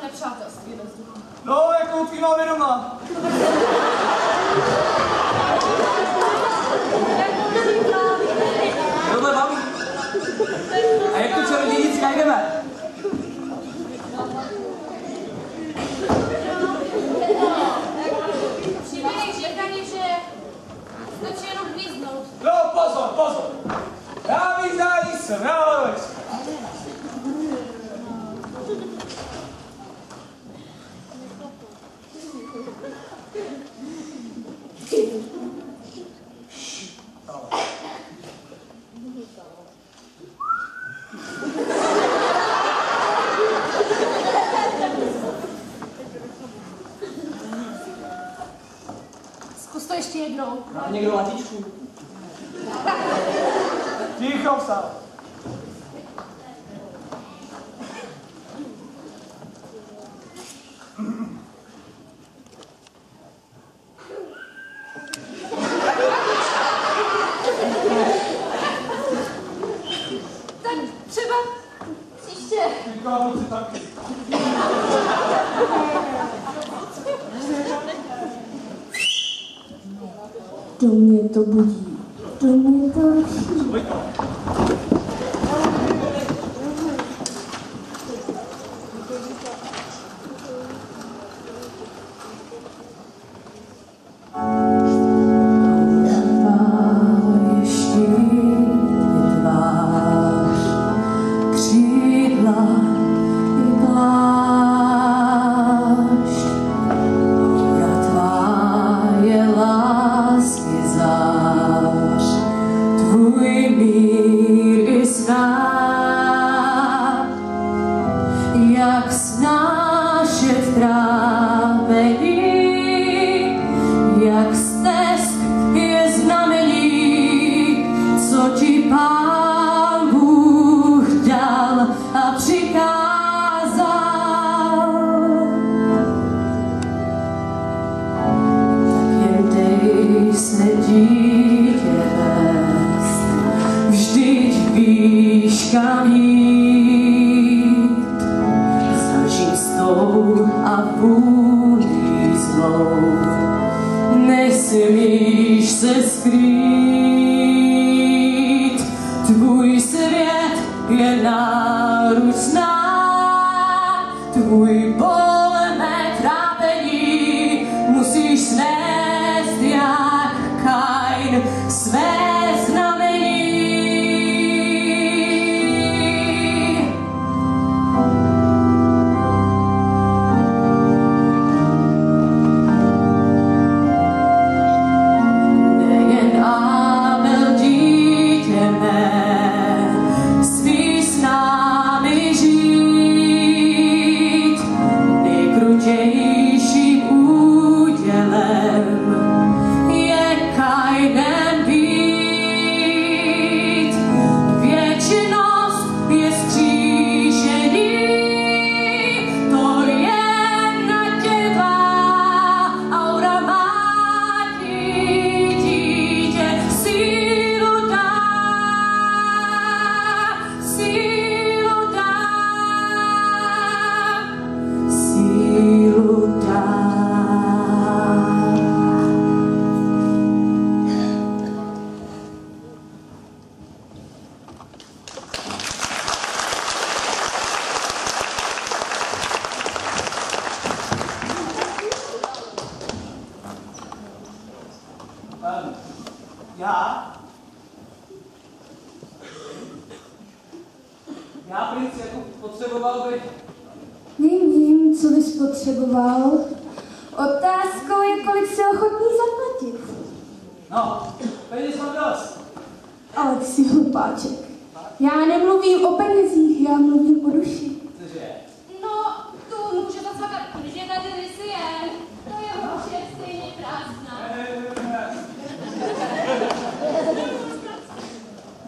E: nepřátelství ve vzduchu.
C: No, jako u tvýma vědomá. Tohle baví. A jak to čarodějnická jdeme?
E: Příběh říkají, že stačí jenom hvízdnout.
C: No, pozor, pozor. Já výzdání jsem, já vejsk.
E: Zkus to ještě jednou.
C: Má někdo latičku? Ticho, vstal.
E: Tak třeba příště.
C: Říkám si taky.
G: To mě to budí, to mě to ruší. Nesmíš se skrýt, tvůj svět je náručná, tvůj bolné trápení musíš snést jak Kain své znamení.
C: Já, princ, jako potřeboval bych...
K: Vím, co bys potřeboval. Otázkou je, kolik si ochotný zaplatit.
C: No, peněz mám dost.
K: Ale ty jsi hlupáček. Já nemluvím o penězích, já mluvím o duši.
C: Cože?
E: No, tu může to zakat, protože tady Lisy je. To jeho duše je stejně prázdná.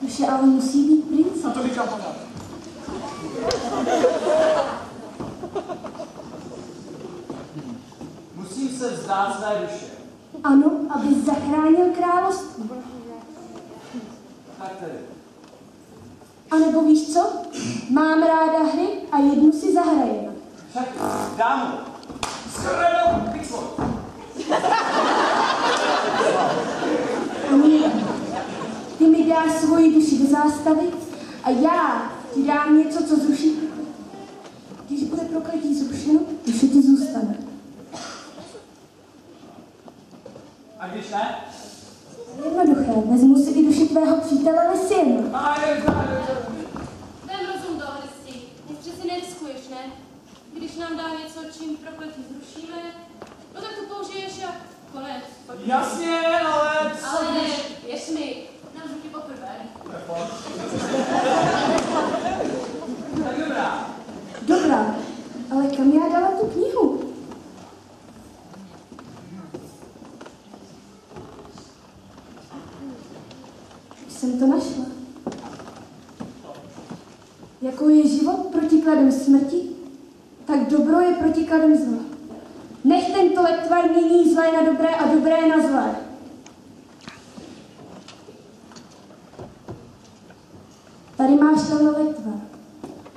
K: Duše ale musí být princ.
C: A to říkám pořád. Musím se vzdát své duše.
K: Ano, aby zachránil království.
C: Tak tedy.
K: A nebo víš co? Mám ráda hry a jednu si zahrajeme.
C: Však dámu. Shledanou Pixel.
K: Ty mi dáš svoji duši do zástavy a já ti dám něco, co zruší. Když bude prokletí zrušeno, duše ti zůstane.
C: A když ne?
K: Jednoduché, vezmu si i duši tvého přítele Lisina.
E: Vem rozum do hlisti. Nic přeci neriskuješ, ne? Když nám dá něco, čím prokletí zrušíme, no tak to použiješ a konec.
C: Jasně, ale...
E: Ale ne, věř mi, nemůžu ti poprvé.
C: Tak dobrá.
K: Dobrá, ale kam já dala tu knihu? Už jsem to našla. Jako je život protikladem smrti, tak dobro je protikladem zla. Nech tento lektvar mění zlé na dobré a dobré na zlé. Tady máš tenhle lektvar.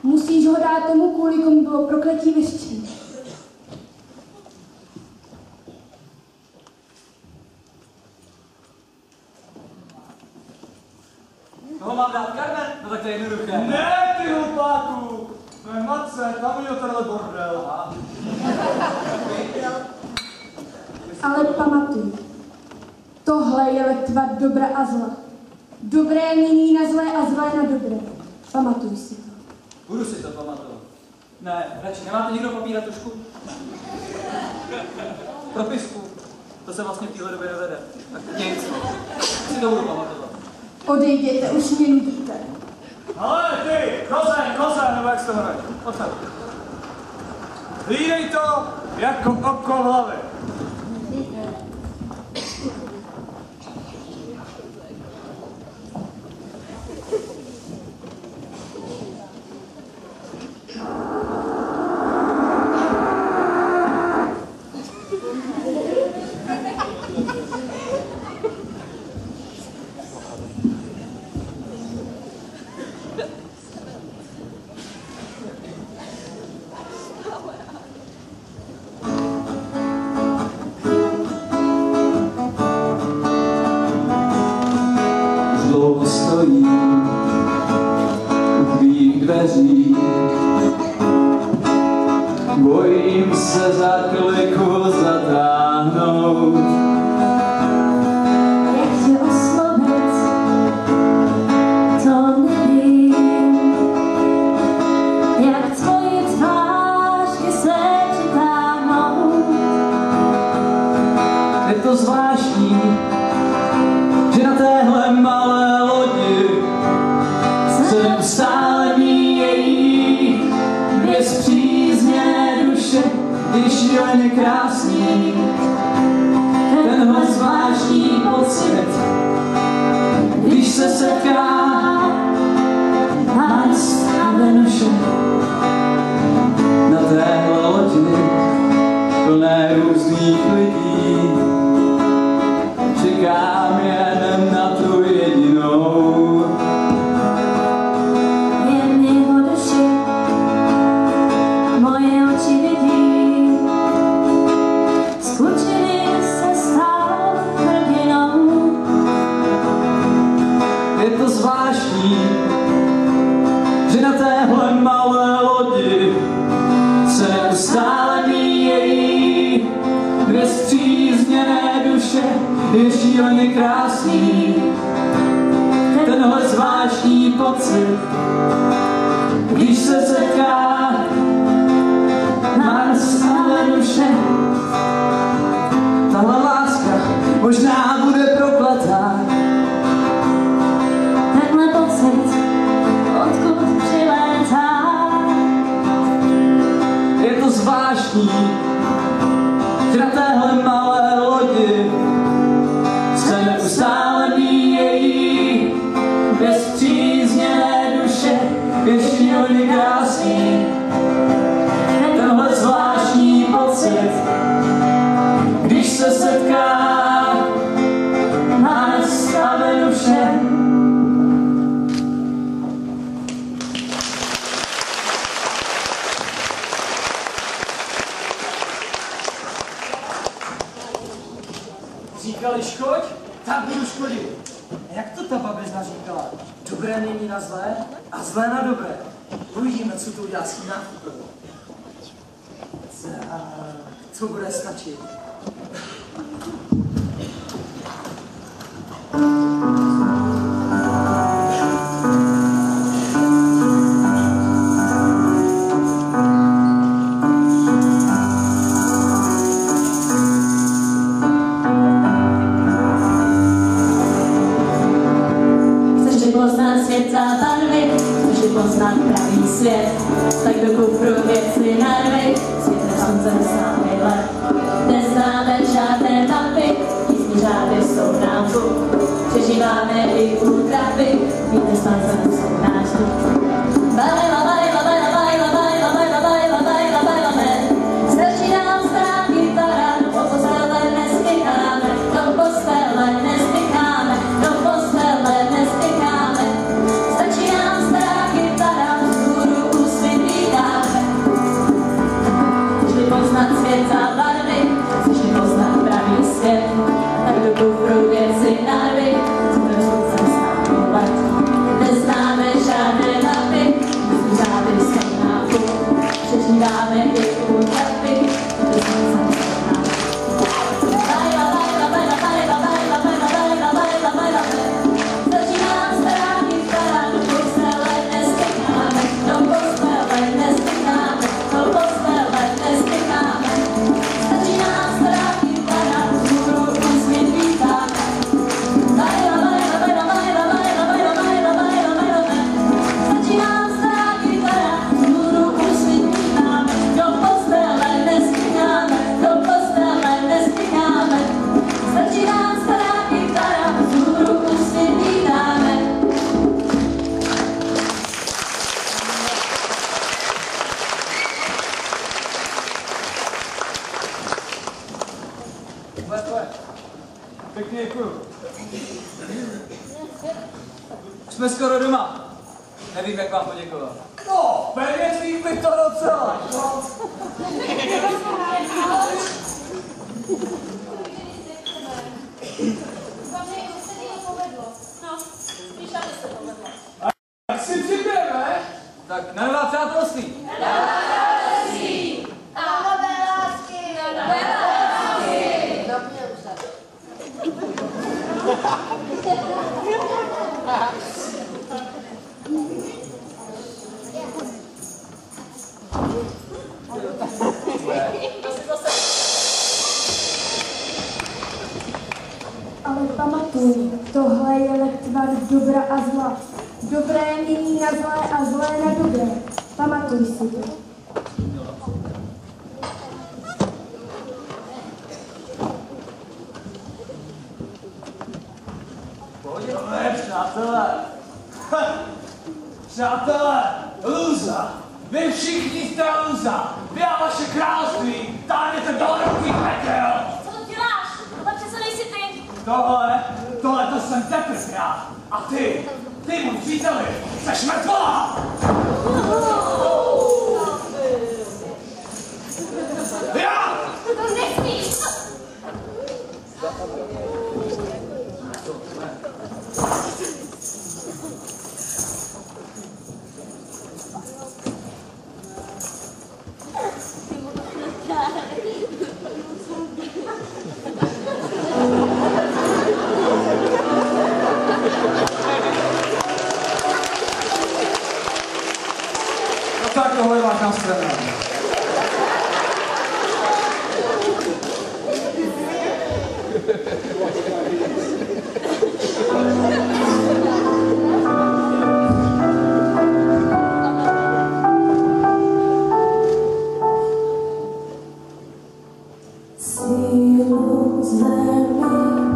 K: Musíš ho dát tomu, kvůli komu bylo prokletí vyřčeno.
I: Toho mám dát Carmen? No tak to je jednoduché.
C: Ne, ty hlupáku! To je matce, tam je tenhle bordel.
K: Ale pamatuj, tohle je lektvar dobra a zla. Dobré mění na zlé a zlé na dobré. Pamatuj si to.
I: Budu si to pamatovat. Ne, radši nemáte někdo papír a tušku? Propisku. To se vlastně v téhle době nevede. Tak nic. Si to budu pamatovat.
K: Odejděte, už mě nudíte.
C: Ale ty, koze, nebo jak se to jmenuje. Pojďme. Hlídej to jako oko v hlavě.
I: Bojím se za kliku zatáhnout.
L: Jak tě oslovit, to nevím. Jak tvoji tvář se přitáhnout.
I: Je to zvláštní, že na téhle malé lodi se neustále míjejí dvě spřízněné duše, je šíleně krásný. Tenhle zvláštní pocit, když se setká nás a Venuše na téhle lodi plné různých lidí. Čekám jen na tu jedinou.
L: Jen jeho duši moje oči vidí. Z klučiny se stal hrdinou.
I: Je to zvláštní, že na téhle malé lodi se neustále míjejí dvě spřízněné duše, je šíleně krásný. Tenhle zvláštní pocit, když se setká Mars a Venuše, tahle láska možná bude prokletá.
L: Tenhle pocit, odkud přilétá.
I: Je to zvláštní, že na téhle malé lodi se neustále míjejí dvě spřízněné duše, je šíleně krásný. Tenhle zvláštní pocit, když se setká Mars a Venuše.
C: Říkali škoď, tak budu škodit. Jak to ta babezna říkala? Dobré není na zlé a zlé na dobré. Uvidíme, co to udělá s tím nákupem. To bude stačit.
L: Poznat pravý svět, tak do kufru věci narvej, světle slunce neznáme let. Neznáme žádné mapy, jízdní řády jsou nám fuk. Přežíváme i útrapy, víte slunce jsou náš duch. Bajla, bajla, bajla, bajla, bajla, bajla, bajla, bajla, bajla, me. Stačí nám stará kytara, do postele nespěcháme, do postele nespěcháme, do postele nespěcháme. Stačí nám stará kytara, vzhůru úsvit vítáme. Chceš-li poznat svět za barvy, chceš-li poznat pravý svět, tak do kufru věci narvy, co to slunce neznáme let. Neznáme žádné mapy, řády jsou nám fuk. Přežíváme i útrapy, do slunce neznáme. Bajla, bajla, bajla, bajla, bajla, bajla, bajla, bajla, bajla, stačí nám stará kytara, do postele nespěcháme, do postele nespěcháme, do postele nespěcháme. Stačí nám stará kytara, vzhůru úsměv vítáme. Bajla, bajla, bajla, bajla, bajla, bajla, bajla, bajla, bajla, stačí nám stará kytara, vzhůru úsměv vítáme. Do postele nespěcháme, do postele nespěcháme. Stačí nám stará kytara, vzhůru úsměv vítáme.
C: Pěkně děkuju. Jsme skoro doma. Nevím, jak vám poděkovat. No, pevně tvých bych to docela. Jak si připěme? Tak na nová přátelství.
K: Ale pamatuj, tohle je letvar dobra a zla. Dobré mění na zlé a zlé na dobré. Pamatuj si to.
C: Pojďme, přátelé. Přátelé, Luza. Vy všichni jste Luza. Vy a vaše království. Táhněte do ruky pekel.
D: Co to děláš? To přece nejsi ty.
C: Tohle to jsem Petr král. A ty, můj příteli, seš mrtvá. Já!
D: To nesmíš.
C: No tak tohle je vážná scéna.
L: Sílu zemi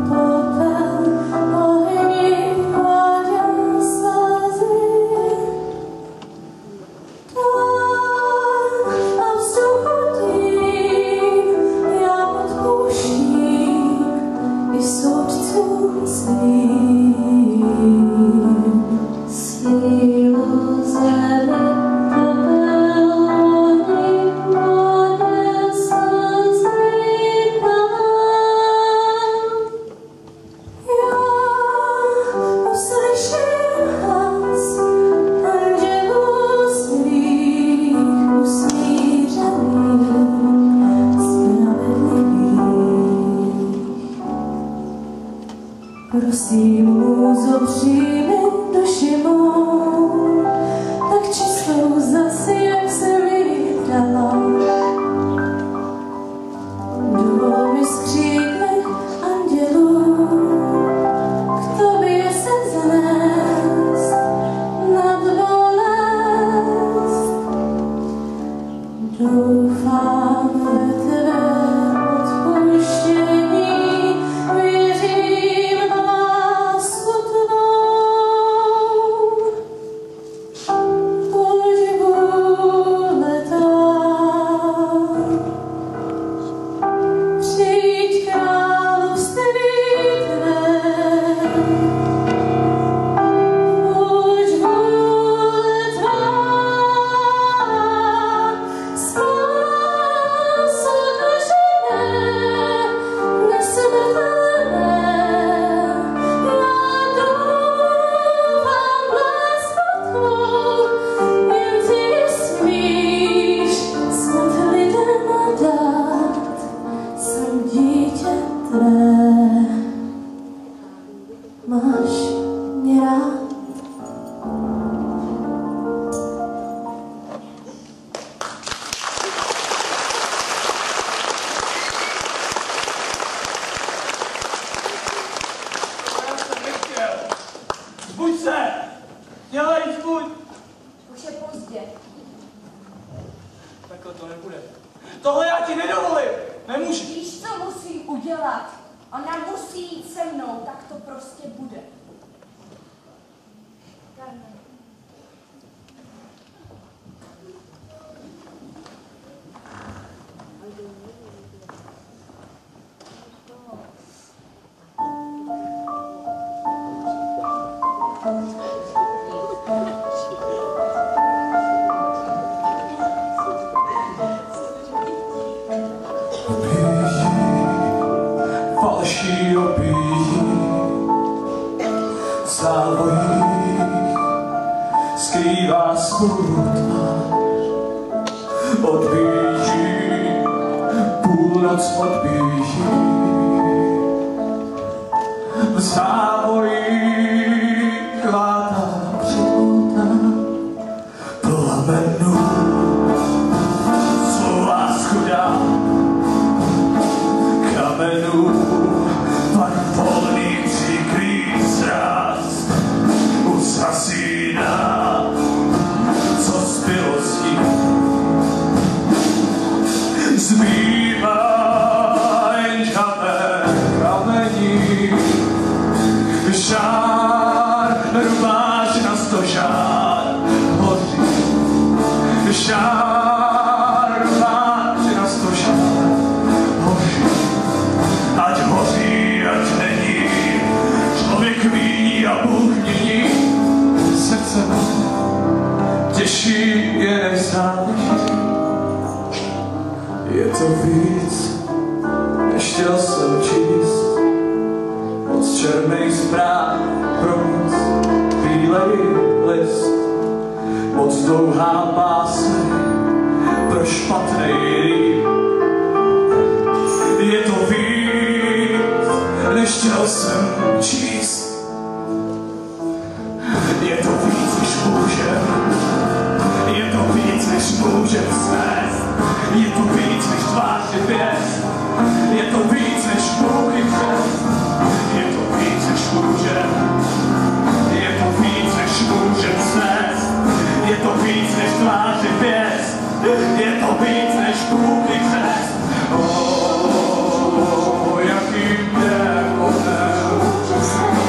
L: popel, ohni vodě slzy. Tak a vzduchu dým, já odpouštím i soudcům svým. Sílu zemi popel, ohni vodě slzy. Prosím, můzo, přijmi duši mou, tak čistou zase, jak se mi dala. Dovol mi skřídlech andělů, k tobě se zanést nad bolest. Doufám ve tvé odpuštění, věřím v lásku tvou. Buď vůle tvá, přijď království tvé. Buď vůle tvá, spásu duše mé, nesmrtelné. Já doufám v lásku tvou, jen ty smíš snad lidem dát. Jsem dítě tvé, máš mě rád.
J: Já jsem nechtěl. Zbuď se! Dělej, zbuď!
D: Už je pozdě.
J: Takhle to nebude. Tohle já ti nedovolím! Nemůžu.
D: Víš, co musím udělat? Ona musí jít se mnou, tak to prostě bude. Carmen.
I: Falší opíjí, závojí, skrývá smutná, odbíjí, půlnoc odbíjí, v závojí chvátá připouta, plamenu, co lásku dá, kamenu, pak polný přikrý zrast, usasíná, co zbylo z nich. Zbývá jen kamení, žár, rubáš na stožár, hoří, žár, rubáš na stožár, hoří. Ať hoří, ať není, člověk ví a Bůh mění. Srdce mé těší je než záleží. Je to víc, než chtěl jsem číst. Moc černých zpráv pro moc bílej list. Moc dlouhá pásy pro špatnej rým. Je to víc, než chtěl jsem číst. Je to víc, než můžem. Je to víc, než můžem snést. Je to víc, než tváři pěst. Je to víc, než Bůh i křest. Je to víc, než můžem. Je to víc, než můžem snést. Je to víc, než tváři pěst. Je to víc, než Bůh i křest. Jakým démonem,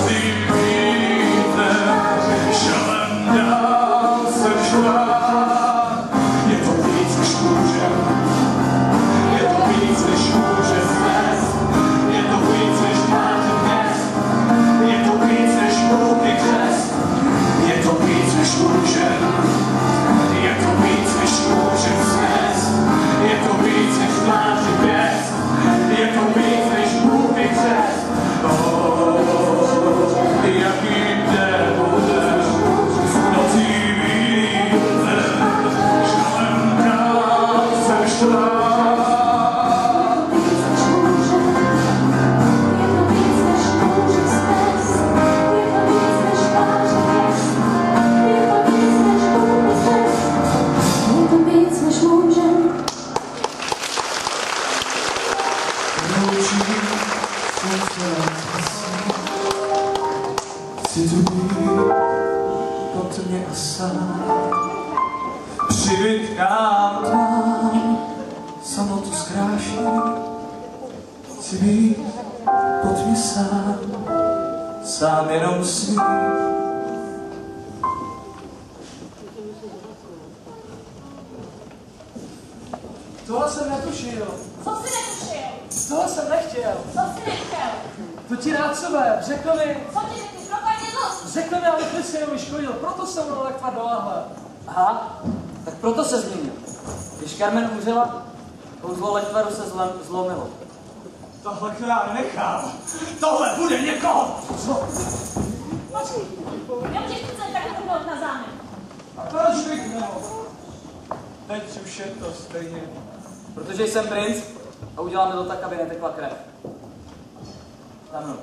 I: tím vítem, šelem dál se šlát. Je to víc, než můžem. Je to víc, než můžem snést. Je to víc, než tváři pěst. Je to víc, než Bůh i křest. Je to víc, než můžem. Je to víc, než můžem snést. Je to víc, než Chci tu být pod mě a sám, přivit nám tvám, samotu zkráší. Chci být pod mě sám, sám jenom svým.
C: Tohle jsem netušil.
F: Co jsi netušil?
C: Tohle jsem nechtěl.
F: Co jsi nechtěl?
C: To ti rádcové řekl mi,
F: Co ti řekli? Prokladně zlost!
C: řekl mi, abych se jenom vyškodil, proto jsem mnou lektva do lahve.
M: Aha, tak proto se změnil. Když Carmen umřela, kouzlo lektvaru se zlomilo.
C: Tohle to já nenechám. Tohle bude někoho. Co?
F: Počkej, já tě chci takhle trhnout na zámek.
C: A proč bych nemohl? Teď už je to stejně.
M: Protože jsem princ a uděláme to tak, aby netekla krev. Za mnou.